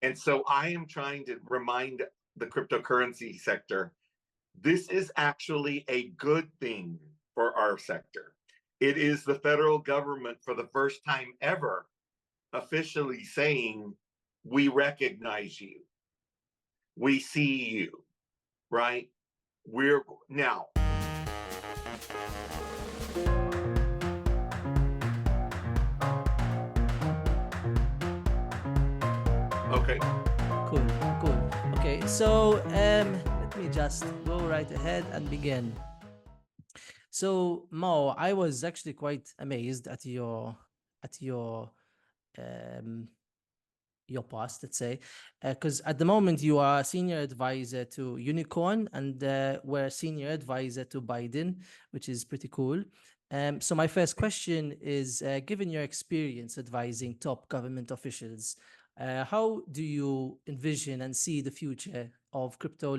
And so I am trying to remind the cryptocurrency sector, this is actually a good thing for our sector. It is the federal government for the first time ever officially saying, we recognize you. We see you, right? We're now. Okay. Cool. Okay, so let me just go right ahead and begin. So Mo, I was actually quite amazed at your past, let's say, because at the moment you are senior advisor to Unicorn and we're senior advisor to Biden, which is pretty cool. So my first question is, given your experience advising top government officials, how do you envision and see the future of crypto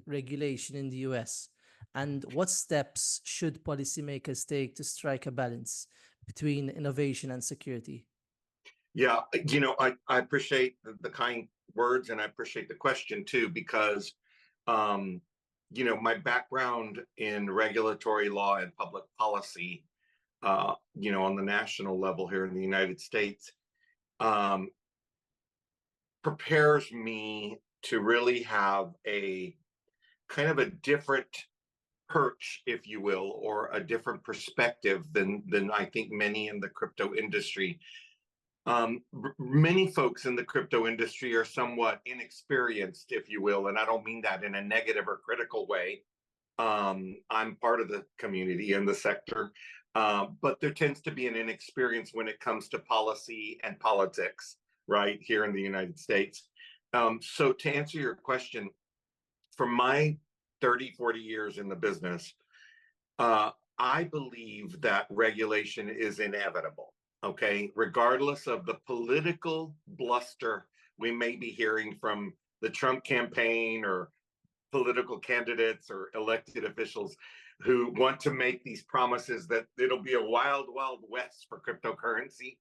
regulation in the US? And what steps should policymakers take to strike a balance between innovation and security? Yeah, I appreciate the kind words, and I appreciate the question too, because, my background in regulatory law and public policy, on the national level here in the United States, prepares me to really have a kind of a different perch, if you will, or a different perspective than I think many in the crypto industry. Many folks in the crypto industry are somewhat inexperienced, if you will, and I don't mean that in a negative or critical way. I'm part of the community and the sector, but there tends to be an inexperience when it comes to policy and politics, right, here in the United States. So to answer your question, from my 30, 40 years in the business, I believe that regulation is inevitable. Okay, regardless of the political bluster we may be hearing from the Trump campaign or political candidates or elected officials who want to make these promises that it'll be a wild, wild west for cryptocurrency,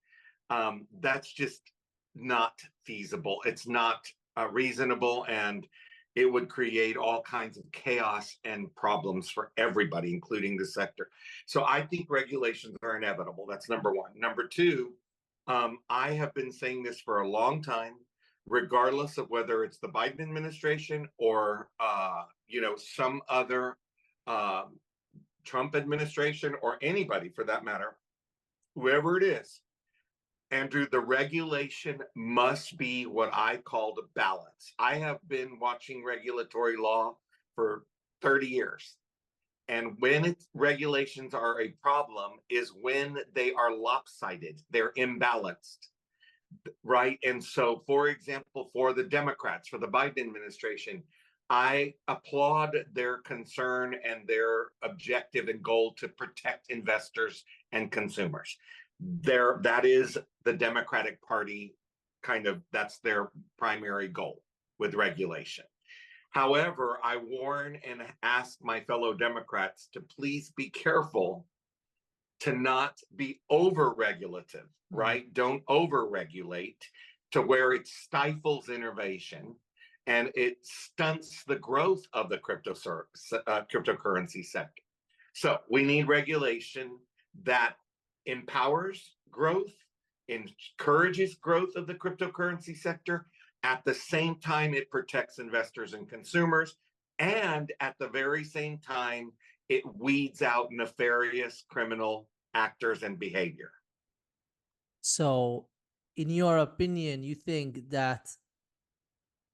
that's just not feasible. It's not reasonable, and it would create all kinds of chaos and problems for everybody, including the sector. So I think regulations are inevitable. That's number one. Number two, I have been saying this for a long time, regardless of whether it's the Biden administration or, some other Trump administration or anybody for that matter, whoever it is, Andrew, the regulation must be what I call the balance. I have been watching regulatory law for 30 years. And when regulations are a problem is when they are lopsided, they're imbalanced, right? And so, for example, for the Democrats, for the Biden administration, I applaud their concern and their objective and goal to protect investors and consumers. That is the Democratic Party that's their primary goal with regulation. However, I warn and ask my fellow Democrats to please be careful to not be over-regulative, right? Don't over-regulate to where it stifles innovation and it stunts the growth of the cryptocurrency sector. So we need regulation that empowers growth, encourages growth of the cryptocurrency sector. At the same time, it protects investors and consumers. And at the very same time, it weeds out nefarious criminal actors and behavior. So, in your opinion, you think that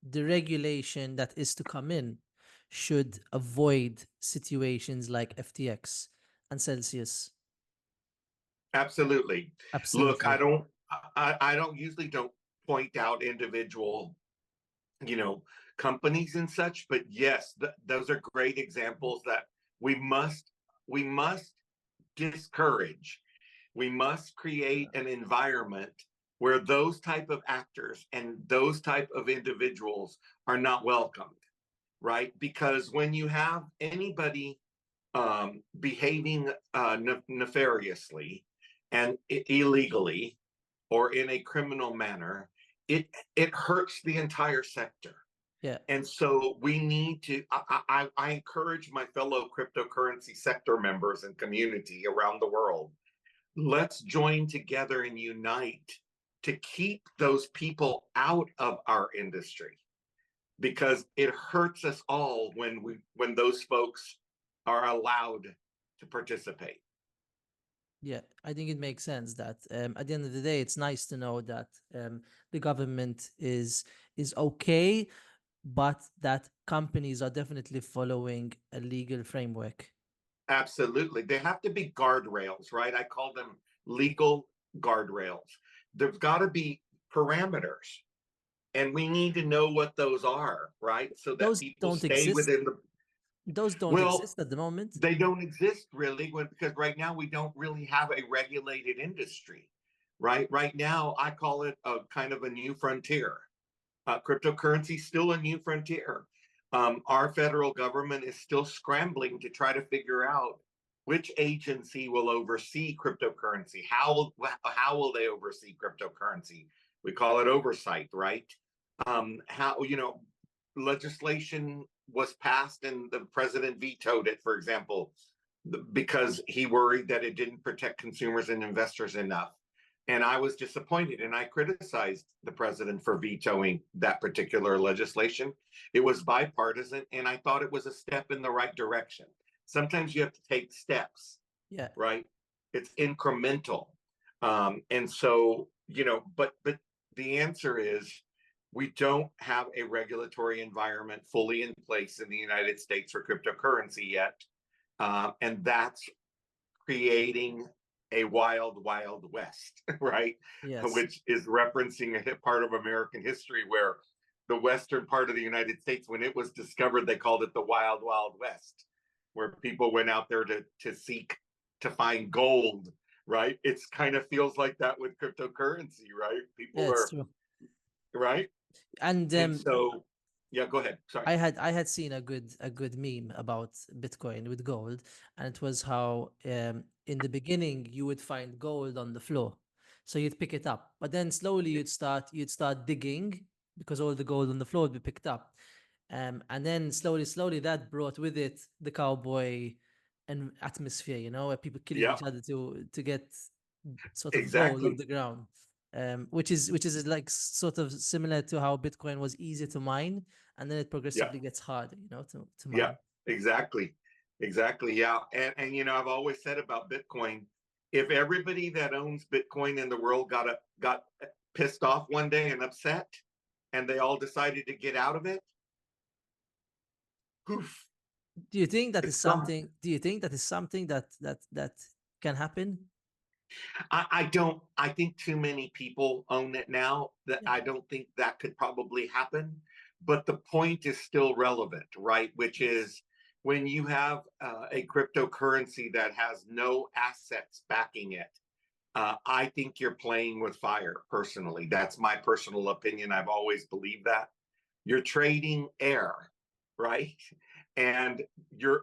the regulation that is to come in should avoid situations like FTX and Celsius? Absolutely. Absolutely. Look, I don't usually point out individual, companies and such, but yes, those are great examples that we must discourage. We must create an environment where those type of actors and those type of individuals are not welcomed, right? Because when you have anybody behaving nefariously and illegally or in a criminal manner, it hurts the entire sector. Yeah. And so we need to, I encourage my fellow cryptocurrency sector members and community around the world, let's join together and unite to keep those people out of our industry, because it hurts us all when those folks are allowed to participate. Yeah, I think it makes sense that at the end of the day, it's nice to know that the government is okay, but that companies are definitely following a legal framework. Absolutely. They have to be guardrails, right? I call them legal guardrails. There's got to be parameters, and we need to know what those are, right? So that Those people don't stay exist. within the, Those don't well, exist at the moment. they don't exist really because right now we don't really have a regulated industry, right? Right now, I call it a kind of a new frontier. Cryptocurrency is still a new frontier. Our federal government is still scrambling to try to figure out which agency will oversee cryptocurrency. How will they oversee cryptocurrency? We call it oversight, right? How, legislation was passed and the president vetoed it, for example, because he worried that it didn't protect consumers and investors enough. And I was disappointed, and I criticized the president for vetoing that particular legislation. It was bipartisan, and I thought it was a step in the right direction. Sometimes you have to take steps, Yeah. right? It's incremental. And so, but the answer is we don't have a regulatory environment fully in place in the United States for cryptocurrency yet. And that's creating a wild, wild west, right? Yes. Which is referencing a part of American history where the western part of the United States, when it was discovered, they called it the wild, wild west, where people went out there to seek to find gold, right? It's kind of feels like that with cryptocurrency, right? People Yeah, are it's true. right. And So yeah, go ahead. Sorry. I had seen a good meme about Bitcoin with gold, and it was how in the beginning you would find gold on the floor, so you'd pick it up, but then slowly you'd start digging because all the gold on the floor would be picked up, and then slowly that brought with it the cowboy and atmosphere, where people killing Yeah, each other to get sort of gold off exactly. the ground. Which is like sort of similar to how Bitcoin was easy to mine, and then it Yeah, progressively gets harder, to yeah, mine. exactly. Exactly. Yeah. And I've always said about Bitcoin, if everybody that owns Bitcoin in the world got pissed off one day and upset, and they all decided to get out of it, poof, Do you think that is it's gone. something? Do you think that is something that can happen? I don't. I think too many people own it now that Yeah. I don't think that could probably happen. But the point is still relevant, right? Which Yes. is when you have a cryptocurrency that has no assets backing it, I think you're playing with fire. Personally, that's my personal opinion. I've always believed that you're trading air, right? And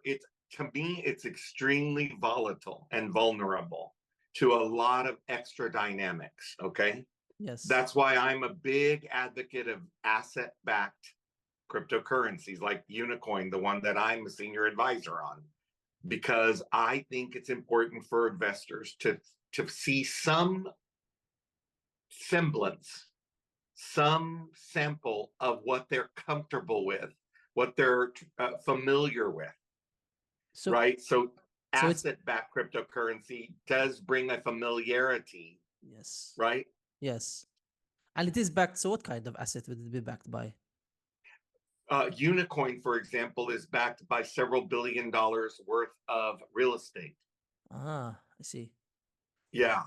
it's to me, it's extremely volatile and vulnerable to a lot of extra dynamics. Okay. Yes. That's why I'm a big advocate of asset backed cryptocurrencies like Unicoin, the one that I'm a senior advisor on, because I think it's important for investors to see some semblance, some sample of what they're comfortable with, what they're familiar with, So right? So so it's asset-backed cryptocurrency does bring a familiarity, yes. right? Yes. And it is backed. So what kind of asset would it be backed by? Unicoin, for example, is backed by several $billion worth of real estate. Ah, I see. Yeah.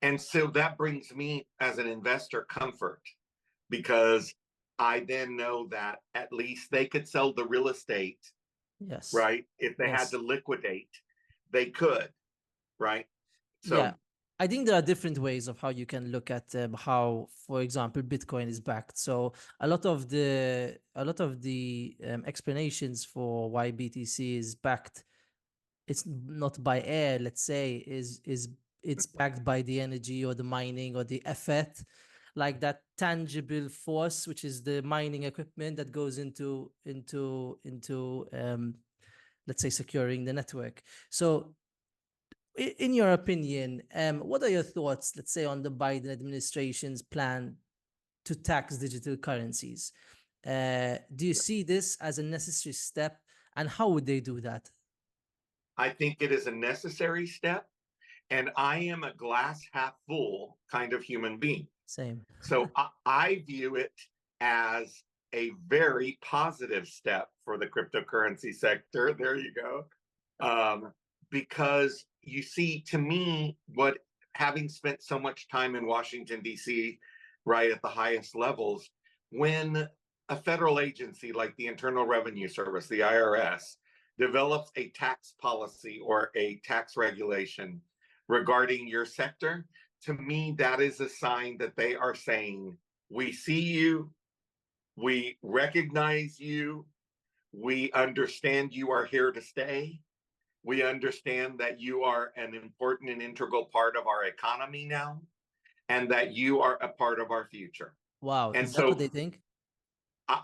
And so that brings me as an investor comfort because I then know that at least they could sell the real estate, Yes. right? If they had to Yes. liquidate, they could, right? Yeah, So, I think there are different ways of how you can look at how, for example, Bitcoin is backed. So a lot of the explanations for why BTC is backed, it's not by air, let's say, is it's backed by the energy or the mining or the effort like that tangible force, which is the mining equipment that goes into let's say securing the network. So in your opinion, what are your thoughts, let's say, on the Biden administration's plan to tax digital currencies? Do you see this as a necessary step, and how would they do that? I think it is a necessary step, and I am a glass half full kind of human being. Same. So I view it as a very positive step for the cryptocurrency sector. There you go. Because you see, to me, what, having spent so much time in Washington, D.C., right at the highest levels, when a federal agency like the Internal Revenue Service, the IRS, develops a tax policy or a tax regulation regarding your sector, to me, that is a sign that they are saying, we see you, we recognize you, we understand you are here to stay. We understand that you are an important and integral part of our economy now, and that you are a part of our future. Wow, And is that what so, they think?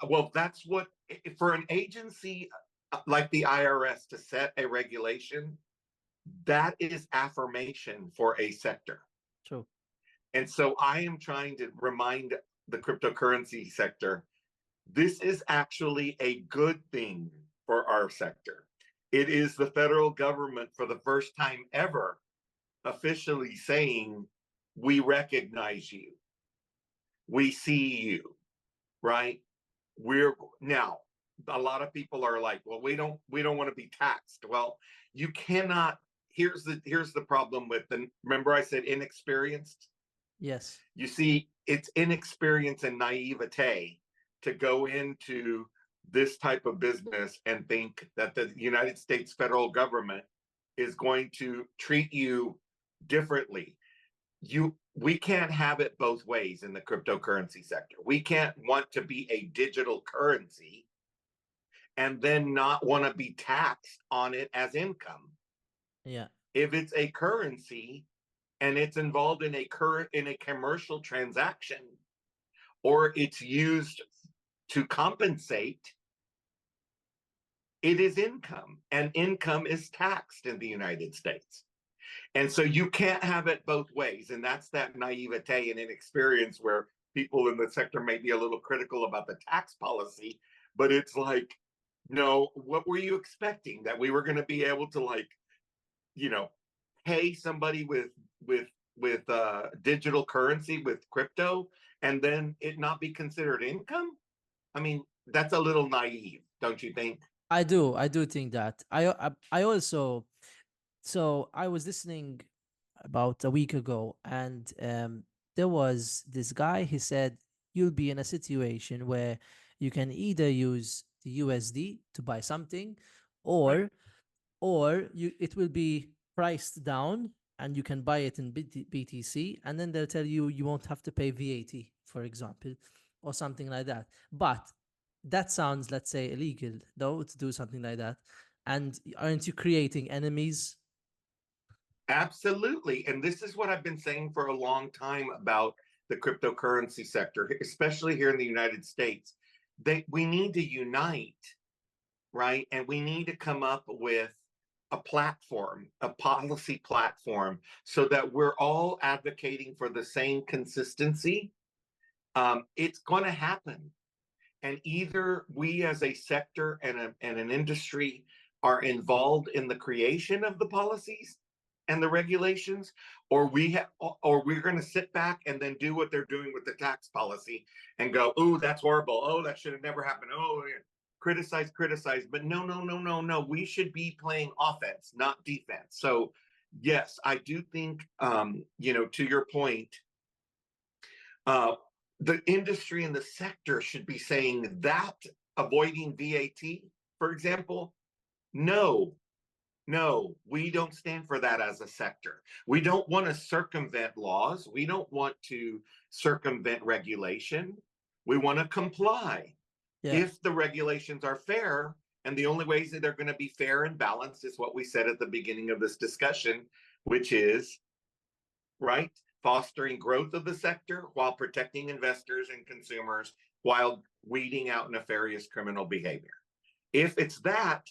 well, that's what, for an agency like the IRS to set a regulation, that is affirmation for a sector. True. And so I am trying to remind the cryptocurrency sector, this is actually a good thing for our sector. It is the federal government for the first time ever officially saying, we recognize you. We see you, right? We're now, a lot of people are like, well, we don't want to be taxed. Well, you cannot, here's the problem with the, remember I said inexperienced? Yes. You see, it's inexperience and naivete to go into this type of business and think that the United States federal government is going to treat you differently. We can't have it both ways in the cryptocurrency sector. We can't want to be a digital currency and then not want to be taxed on it as income. Yeah. If it's a currency and it's involved in a commercial transaction, or it's used to compensate, it is income, and income is taxed in the United States. And so you can't have it both ways. And that's that naivete and inexperience where people in the sector may be a little critical about the tax policy, but it's like, no, what were you expecting? That we were going to be able to, like, pay somebody with digital currency, with crypto, and then it not be considered income? I mean, that's a little naive, don't you think? I do think that. I also, so I was listening about a week ago, and there was this guy. He said you'll be in a situation where you can either use the USD to buy something, Right. or it will be priced down and you can buy it in BTC, and then they'll tell you you won't have to pay VAT, for example, or something like that. But that sounds, let's say, illegal, though, to do something like that. And aren't you creating enemies? Absolutely. And this is what I've been saying for a long time about the cryptocurrency sector, especially here in the United States. We need to unite, right? And we need to come up with a platform, a policy platform, so that we're all advocating for the same consistency. It's going to happen. And either we as a sector and an industry are involved in the creation of the policies and the regulations, or we're going to sit back and then do what they're doing with the tax policy and go, oh, that's horrible. Oh, that should have never happened. Oh, yeah. Criticize. But no. We should be playing offense, not defense. So yes, I do think, to your point, the industry and the sector should be saying that avoiding VAT, for example, no, we don't stand for that as a sector. We don't want to circumvent laws. We don't want to circumvent regulation. We want to comply. Yeah. If the regulations are fair, and the only ways that they're going to be fair and balanced is what we said at the beginning of this discussion, which is, right, fostering growth of the sector while protecting investors and consumers while weeding out nefarious criminal behavior. If it's that,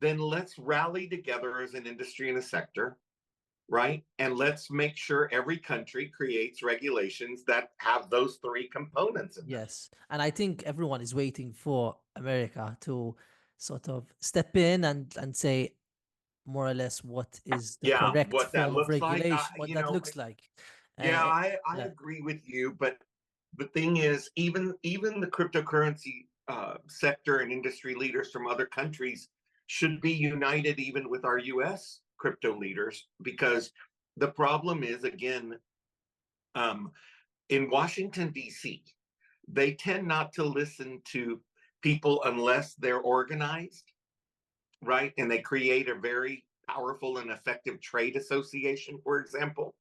then let's rally together as an industry and a sector, right? And let's make sure every country creates regulations that have those three components in them. Yes. And I think everyone is waiting for America to sort of step in and say more or less what is the Yeah, correct what that form of looks like, regulation, what that looks like. yeah, Uh, I yeah. agree with you, but the thing is, even the cryptocurrency sector and industry leaders from other countries should be united, even with our U.S. crypto leaders, because the problem is, again, in Washington D.C., they tend not to listen to people unless they're organized, right? And they create a very powerful and effective trade association, for example.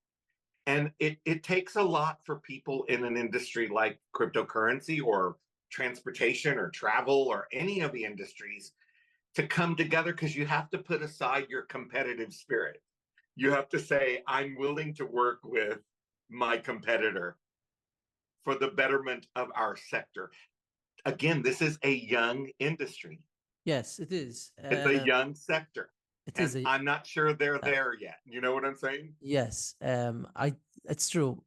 And it takes a lot for people in an industry like cryptocurrency or transportation or travel or any of the industries to come together, because you have to put aside your competitive spirit. You have to say, I'm willing to work with my competitor for the betterment of our sector. Again, this is a young industry. Yes, it is. It's a young sector. It is And a I'm not sure they're there yet. You know what I'm saying? yes. It's true.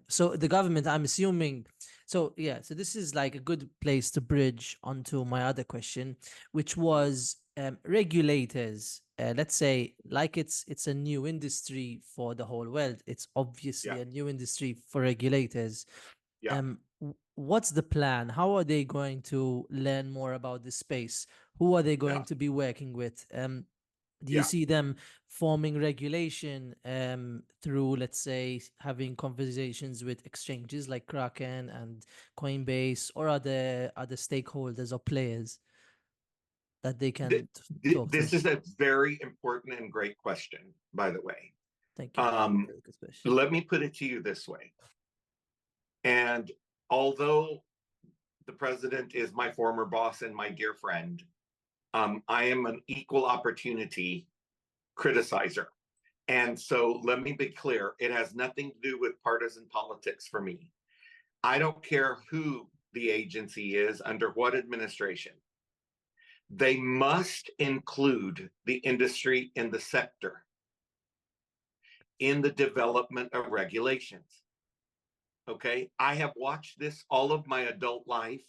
So the government, I'm assuming. So yeah. So this is like a good place to bridge onto my other question, which was regulators. Let's say like it's a new industry for the whole world. It's obviously Yeah. a new industry for regulators. Yeah. What's the plan? How are they going to learn more about this space? Who are they going Yeah. to be working with? Do you Yeah. see them forming regulation through, let's say, having conversations with exchanges like Kraken and Coinbase or other stakeholders or players that they can talk to? This is a very important and great question, by the way. Thank you. Very good question. Let me put it to you this way. And although the president is my former boss and my dear friend, I am an equal opportunity criticizer. And so let me be clear, it has nothing to do with partisan politics for me. I don't care who the agency is, under what administration. They must include the industry in the sector in the development of regulations. Okay, I have watched this all of my adult life.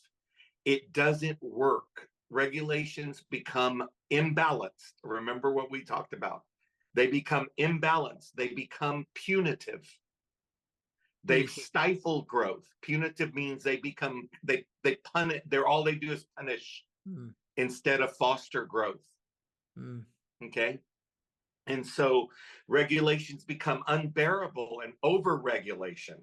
It doesn't work. Regulations become imbalanced. Remember what we talked about. They become imbalanced. They become punitive. They stifle growth. Punitive means they punish. All they do is punish instead of foster growth. Okay. And so regulations become unbearable and over-regulation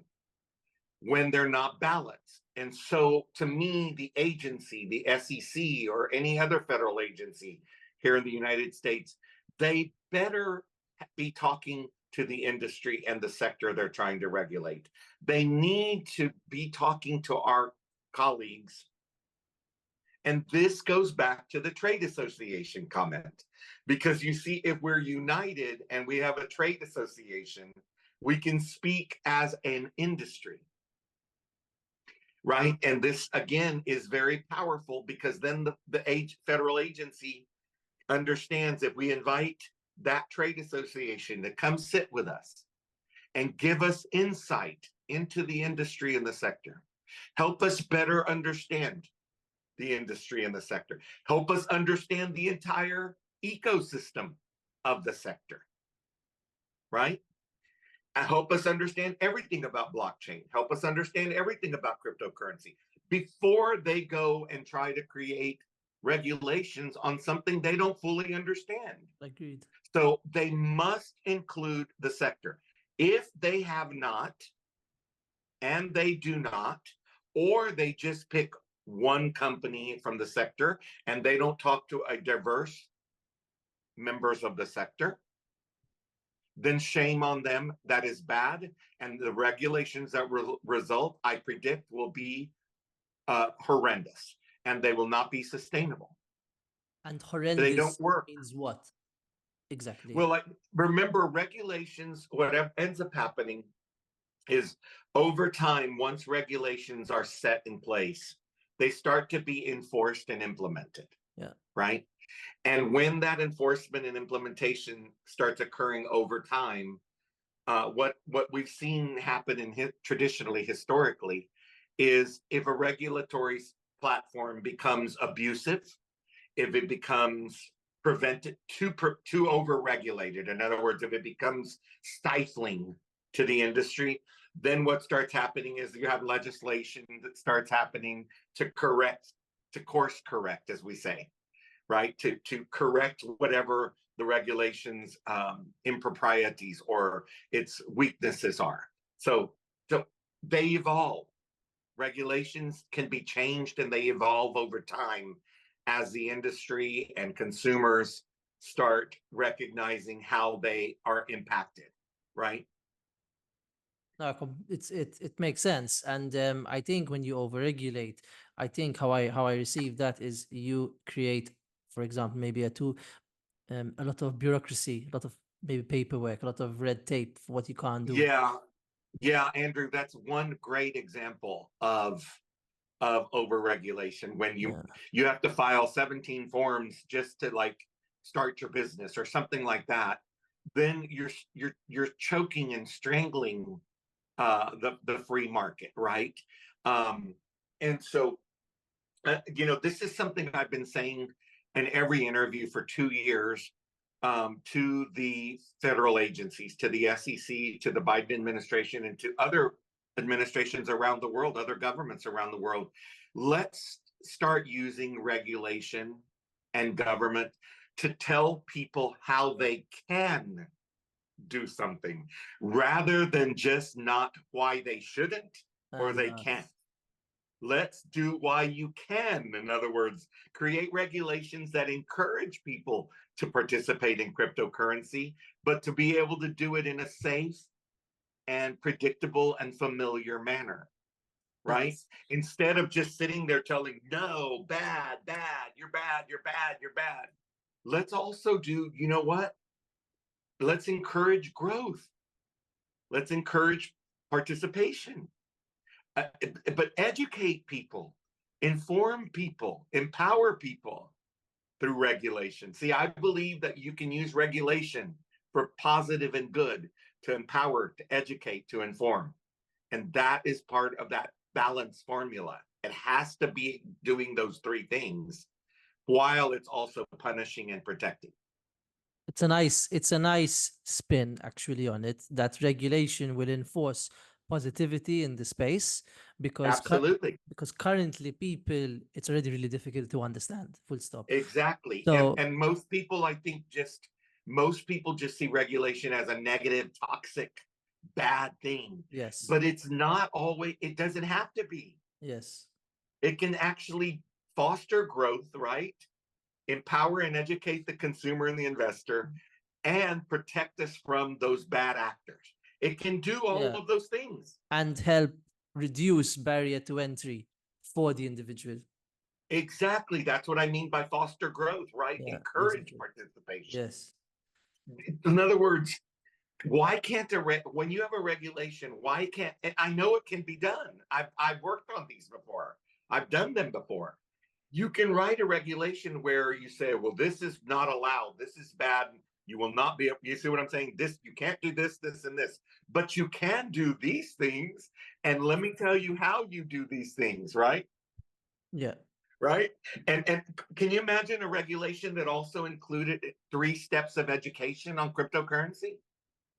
when they're not balanced. And so to me, the agency, the SEC or any other federal agency here in the United States, they better be talking to the industry and the sector they're trying to regulate. They need to be talking to our colleagues. And this goes back to the trade association comment, because you see, if we're united and we have a trade association, we can speak as an industry, right? And this, again, is very powerful, because then the federal agency understands if we invite that trade association to come sit with us and give us insight into the industry and the sector, help us better understand the industry and the sector, help us understand the entire ecosystem of the sector, right? And help us understand everything about blockchain, help us understand everything about cryptocurrency before they go and try to create regulations on something they don't fully understand. Agreed. So they must include the sector. If they have not, and they do not, or they just pick one company from the sector and they don't talk to a diverse members of the sector, then shame on them. That is bad. And the regulations that result, I predict, will be horrendous, and they will not be sustainable. And horrendous they don't work. Means what? Exactly. Well, remember, regulations, whatever ends up happening, is over time, once regulations are set in place, they start to be enforced and implemented. Yeah. Right. And when that enforcement and implementation starts occurring over time, what we've seen happen traditionally, historically, is if a regulatory platform becomes abusive, if it becomes prevented too over-regulated, in other words, if it becomes stifling to the industry, then what starts happening is you have legislation that starts happening to course correct, as we say, right? To correct whatever the regulations improprieties or its weaknesses are. So they evolve. Regulations can be changed and they evolve over time as the industry and consumers start recognizing how they are impacted, right? No, it makes sense, and I think when you overregulate, I think how I receive that is you create, for example, maybe a lot of bureaucracy, a lot of maybe paperwork, a lot of red tape for what you can't do. Yeah, Andrew, that's one great example of overregulation when you have to file 17 forms just to like start your business or something like that. Then you're choking and strangling the free market, right? And so this is something I've been saying in every interview for 2 years, to the federal agencies, to the SEC, to the Biden administration, and to other administrations around the world, other governments around the world. Let's start using regulation and government to tell people how they can do something rather than just not why they shouldn't or they can't. Let's do why you can. In other words, create regulations that encourage people to participate in cryptocurrency, but to be able to do it in a safe and predictable and familiar manner, right? Instead of just sitting there telling, no, bad, you're bad, you're bad. Let's also do, you know what? Let's encourage growth. Let's encourage participation. But educate people, inform people, empower people through regulation. See, I believe that you can use regulation for positive and good, to empower, to educate, to inform. And that is part of that balance formula. It has to be doing those three things while it's also punishing and protecting. It's a nice spin actually on it, that regulation will enforce positivity in the space, because Absolutely. because currently people, it's already really difficult to understand, full stop. Exactly. So and most people, I think, most people just see regulation as a negative, toxic, bad thing. yes, But it's not always, it doesn't have to be. yes, It can actually foster growth, right? Empower and educate the consumer and the investor, and protect us from those bad actors. It can do all of those things. and help reduce barrier to entry for the individual. Exactly. That's what I mean by foster growth, right? Yeah, Encourage exactly. participation. Yes. In other words, why can't when you have a regulation, why can't, I know it can be done. I've worked on these before. I've done them before. You can write a regulation where you say, well, this is not allowed. This is bad. You will not be, you see what I'm saying? This, you can't do this, this, and this, but you can do these things. And let me tell you how you do these things, right? Yeah. Right. And can you imagine a regulation that also included 3 steps of education on cryptocurrency?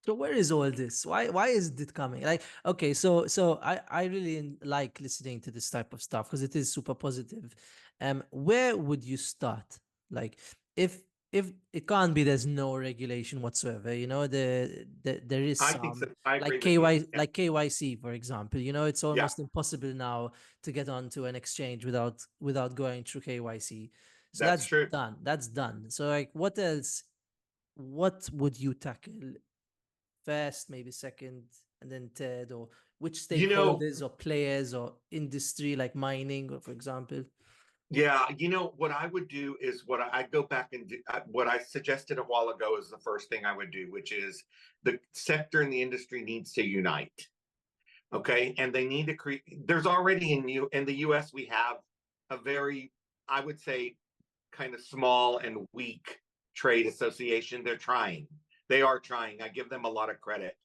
So where is all this? Why is it coming? Like, okay, so I really like listening to this type of stuff because it is super positive. Where would you start? Like, if it can't be, there's no regulation whatsoever, there is I think so. some, I like agree with you. like KYC, for example, it's almost impossible now to get onto an exchange without going through KYC. So That's true. done. That's done. So like, what else? What would you tackle first, maybe second, and then third, or which stakeholders or players or industry, like mining, or for example? Yeah, what I would do is what I go back and do, what I suggested a while ago is the first thing I would do, which is the sector and the industry needs to unite. Okay. And they need to create, there's already in the US, we have a very, I would say, kind of small and weak trade association. They are trying. I give them a lot of credit,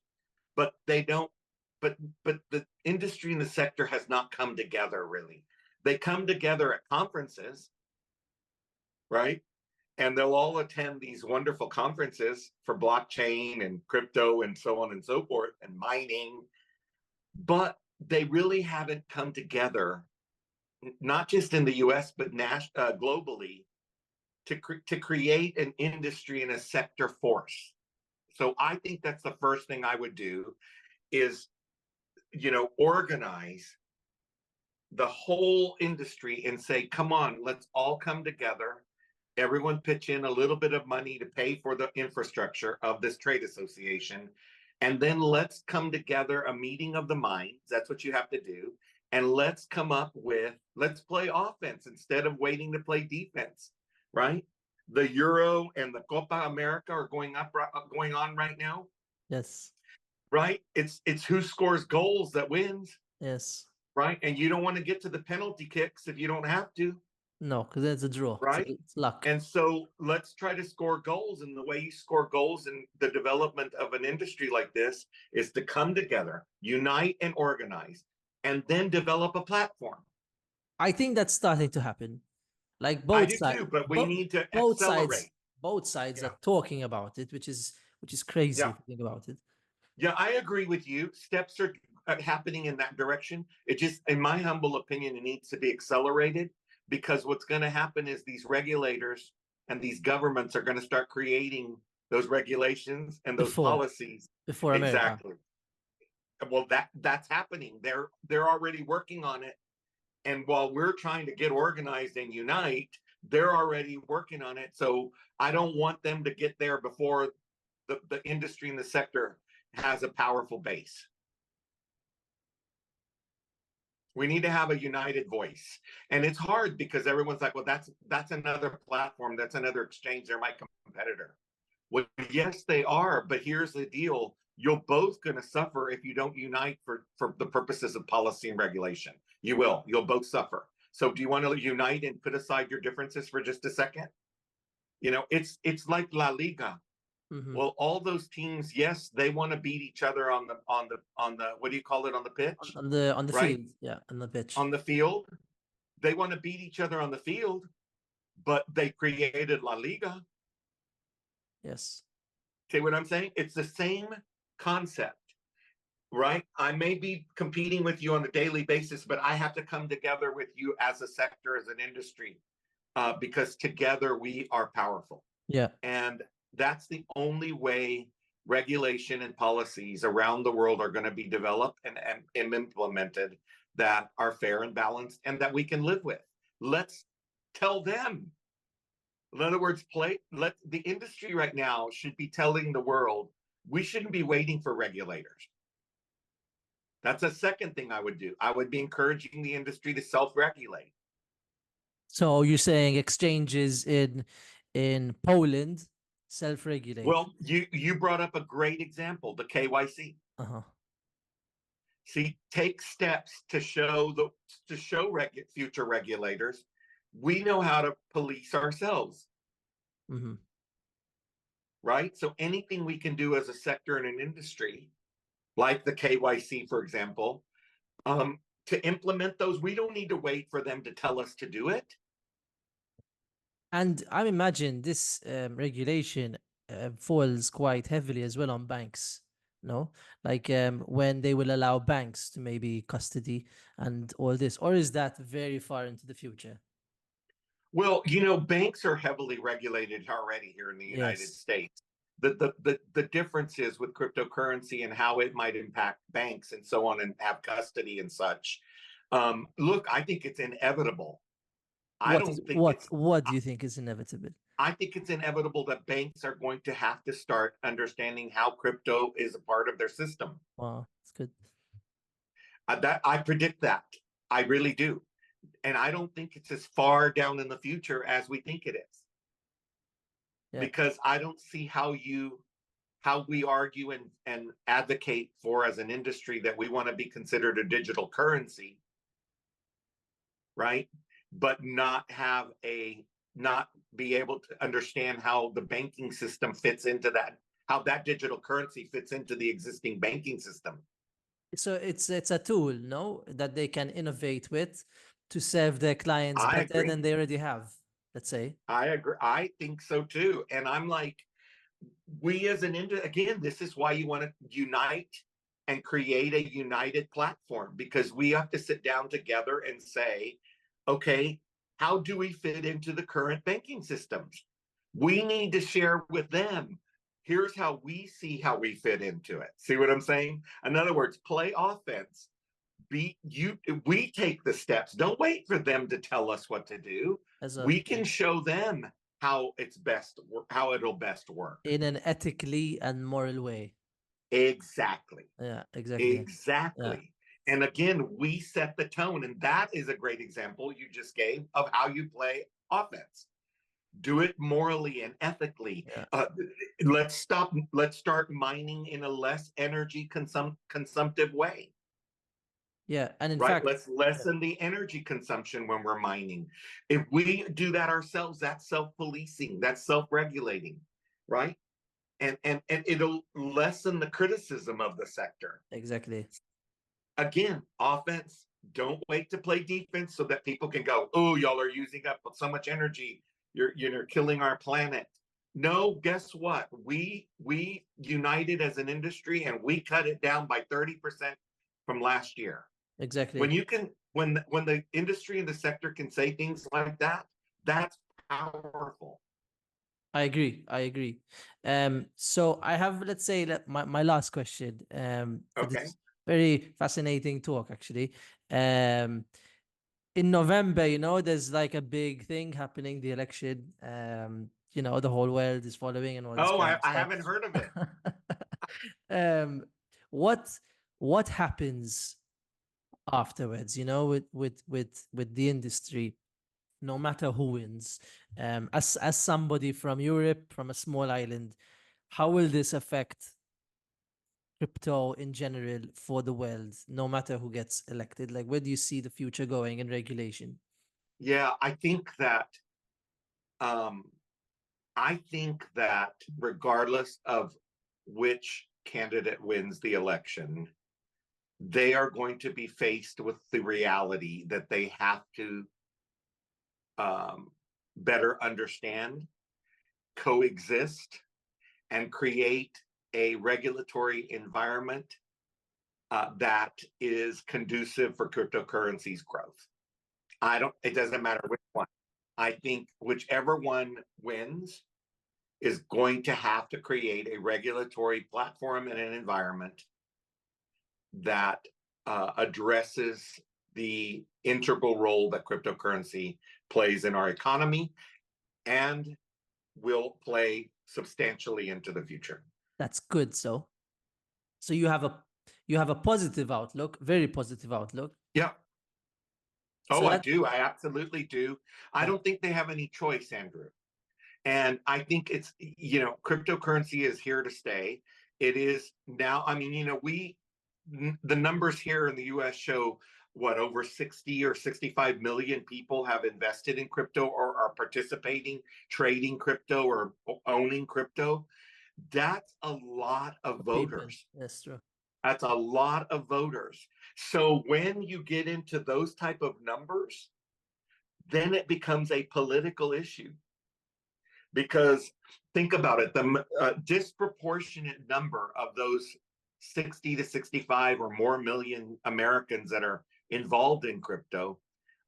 but they don't, but the industry and the sector has not come together really. They come together at conferences, right? And they'll all attend these wonderful conferences for blockchain and crypto and so on and so forth and mining, but they really haven't come together, not just in the US, but globally, to create an industry and a sector force. So I think that's the first thing I would do is, organize the whole industry and say, come on, let's all come together. Everyone pitch in a little bit of money to pay for the infrastructure of this trade association. And then let's come together, a meeting of the minds. That's what you have to do. And let's play offense instead of waiting to play defense, right? The Euro and the Copa America are going on right now, Yes. right? It's who scores goals that wins, Yes. right? And you don't want to get to the penalty kicks if you don't have to. No, because it's a draw. Right. It's luck. And so let's try to score goals. And the way you score goals in the development of an industry like this is to come together, unite and organize, and then develop a platform. I think that's starting to happen. Like I both do sides, too, but we need to both accelerate. sides Yeah. are talking about it, which is crazy Yeah. if you think about it. Yeah, I agree with you. Steps are happening in that direction. It just, in my humble opinion, it needs to be accelerated, because what's going to happen is these regulators and these governments are going to start creating those regulations and those policies before America. Exactly. Well, that's happening. They're already working on it. And while we're trying to get organized and unite, they're already working on it. So I don't want them to get there before the industry and the sector has a powerful base. We need to have a united voice. And it's hard because everyone's like, well, that's another platform, that's another exchange, they're my competitor. Well, yes, they are, but here's the deal. You're both going to suffer if you don't unite for the purposes of policy and regulation. You'll both suffer. So do you want to unite and put aside your differences for just a second? It's like La Liga. Mm-hmm. Well, all those teams, yes, they want to beat each other on the what do you call it, on the pitch? On the right? Field. Yeah, on the pitch. On the field. They want to beat each other on the field, but they created La Liga. Yes. See what I'm saying? It's the same concept, right? I may be competing with you on a daily basis, but I have to come together with you as a sector, as an industry, because together we are powerful. Yeah. And that's the only way regulation and policies around the world are going to be developed and implemented that are fair and balanced and that we can live with. Let's tell them. In other words, the industry right now should be telling the world, we shouldn't be waiting for regulators. That's a second thing I would do. I would be encouraging the industry to self-regulate. So you're saying exchanges in Poland self-regulate? Well, you brought up a great example, the KYC. Uh-huh. See, take steps to show future regulators we know how to police ourselves. Mm-hmm. Right? So anything we can do as a sector and an industry, like the KYC, for example, to implement those, we don't need to wait for them to tell us to do it. And I imagine this regulation falls quite heavily as well on banks, no? Like when they will allow banks to maybe custody and all this, or is that very far into the future? Well, banks are heavily regulated already here in the United States. The difference is with cryptocurrency and how it might impact banks and so on and have custody and such. Look, I think it's inevitable. What do you think is inevitable? I think it's inevitable that banks are going to have to start understanding how crypto is a part of their system. Wow, that's good. I predict that. I really do. And I don't think it's as far down in the future as we think it is. Yeah. Because I don't see how you how we argue and advocate for as an industry that we want to be considered a digital currency, right? But not be able to understand how the banking system fits into that, how that digital currency fits into the existing banking system. So it's a tool, no, that they can innovate with to serve their clients I better agree. than they already have, let's say. I agree. I think so too. And I'm like, we as an industry, again, this is why you want to unite and create a united platform, because we have to sit down together and say, okay, how do we fit into the current banking systems? We need to share with them. Here's how we see how we fit into it. See what I'm saying? In other words, play offense. We take the steps. Don't wait for them to tell us what to do. We can show them how it'll best work. In an ethically and moral way. Exactly. Yeah, exactly. Exactly. Yeah. And again, we set the tone, and that is a great example you just gave of how you play offense. Do it morally and ethically. Yeah. Let's start mining in a less energy consumptive way. Yeah, and in fact, let's lessen the energy consumption when we're mining. If we do that ourselves, that's self-policing, that's self-regulating, right? And it'll lessen the criticism of the sector. Exactly. Again, offense. Don't wait to play defense so that people can go, oh, y'all are using up so much energy. You're killing our planet. No, guess what? We united as an industry and we cut it down by 30% from last year. Exactly. When the industry and the sector can say things like that, that's powerful. I agree. So I have, let's say, that my last question. For this very fascinating talk, actually. In November, there's like a big thing happening, the election. The whole world is following and all this. Oh, I haven't heard of it. What happens afterwards, with the industry, no matter who wins? As somebody from Europe, from a small island, how will this affect crypto in general for the world, no matter who gets elected? Like, where do you see the future going in regulation? Yeah, I think that regardless of which candidate wins the election, they are going to be faced with the reality that they have to better understand, coexist, and create a regulatory environment that is conducive for cryptocurrency's growth. It doesn't matter which one. I think whichever one wins is going to have to create a regulatory platform and an environment that addresses the integral role that cryptocurrency plays in our economy and will play substantially into the future. That's good. So you have a positive outlook, very positive outlook. Yeah. Oh, I do. I absolutely do. I don't think they have any choice, Andrew. And I think it's, cryptocurrency is here to stay. It is now. I mean, the numbers here in the US show what, over 60 or 65 million people have invested in crypto or are participating, trading crypto or owning crypto. That's a lot of voters. That's true. That's a lot of voters. So when you get into those type of numbers, then it becomes a political issue. Because think about it, the disproportionate number of those 60 to 65 or more million Americans that are involved in crypto,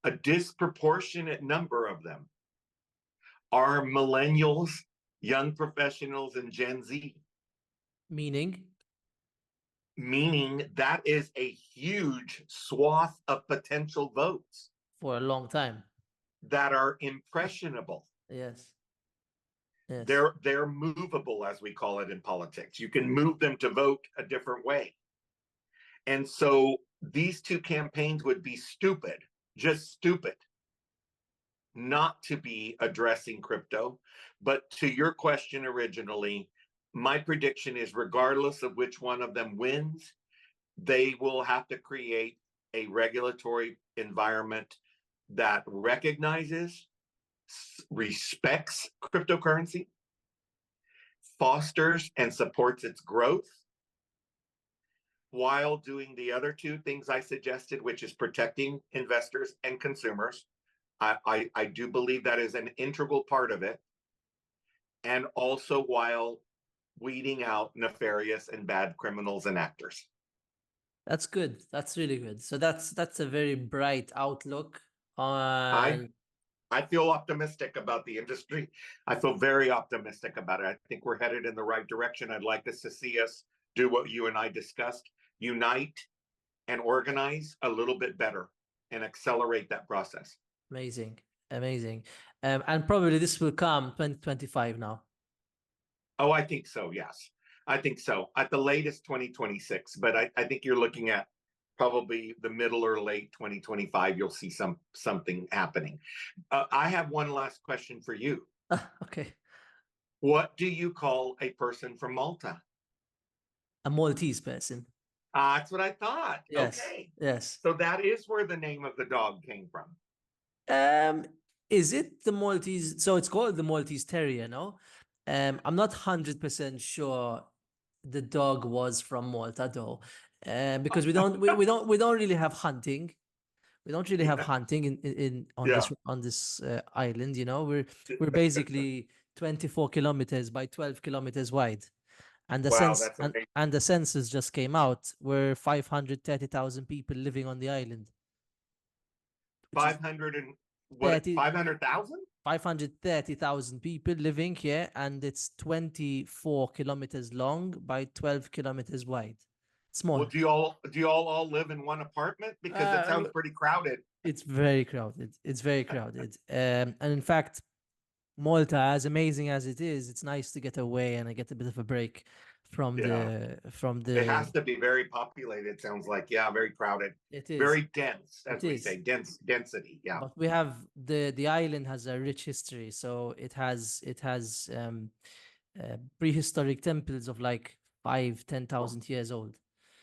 a disproportionate number of them are millennials, young professionals, and Gen Z. Meaning that is a huge swath of potential votes. For a long time. That are impressionable. Yes. They're movable, as we call it in politics. You can move them to vote a different way. And so these two campaigns would be stupid, just stupid, not to be addressing crypto. But to your question originally, my prediction is regardless of which one of them wins, they will have to create a regulatory environment that recognizes, respects cryptocurrency, fosters and supports its growth, while doing the other two things I suggested, which is protecting investors and consumers. I do believe that is an integral part of it. And also while weeding out nefarious and bad criminals and actors. That's good. That's really good. So that's a very bright outlook I on. feel optimistic about the industry. I feel very optimistic about it. I think we're headed in the right direction. I'd like us to see us do what you and I discussed, unite and organize a little bit better and accelerate that process. Amazing, amazing. And probably this will come 2025 now. Oh, I think so. Yes, I think so. At the latest 2026, but I think you're looking at probably the middle or late 2025. You'll see something happening. I have one last question for you. Okay. What do you call a person from Malta? A Maltese person. That's what I thought. Yes. Okay. Yes. So that is where the name of the dog came from. Is it the Maltese? So it's called the Maltese Terrier, no? I'm not 100% sure the dog was from Malta though, because we don't really have hunting. We don't really have hunting in on this island. You know, we're basically 24 kilometers by 12 kilometers wide, and the Wow, that's amazing. and the census just came out. We're 530,000 people living on the island. 500 and what? 500,000? 530,000 people living here, and it's 24 kilometers long by 12 kilometers wide. Small. Well, do you all live in one apartment? Because it sounds pretty crowded. It's very crowded. It's very crowded. And in fact, Malta, as amazing as it is, it's nice to get away and I get a bit of a break from the. It has to be very populated. Sounds like, yeah, very crowded. It is very dense, as It we is. say, density. Yeah. But we have the island has a rich history, so it has prehistoric temples of like 5,000-10,000 years old.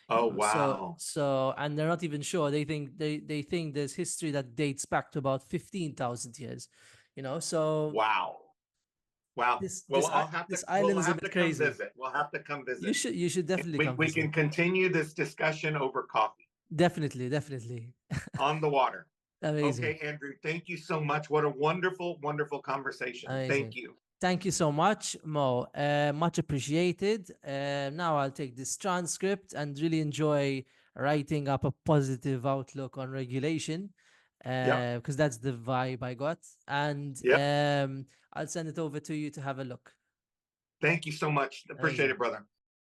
Oh, wow. So and they're not even sure. They think there's history that dates back to about 15,000 years. You know, so wow. I'll have this to. island We'll is a have bit to come crazy. visit. We'll have to come visit. You should definitely come We visit. can continue this discussion over coffee. Definitely. On the water. Amazing. Okay, Andrew, thank you so much. What a wonderful, wonderful conversation. Amazing. Thank you. Thank you so much, Mo. Much appreciated. Now I'll take this transcript and really enjoy writing up a positive outlook on regulation, because that's the vibe I got. And I'll send it over to you to have a look. Thank you so much. Appreciate it, brother.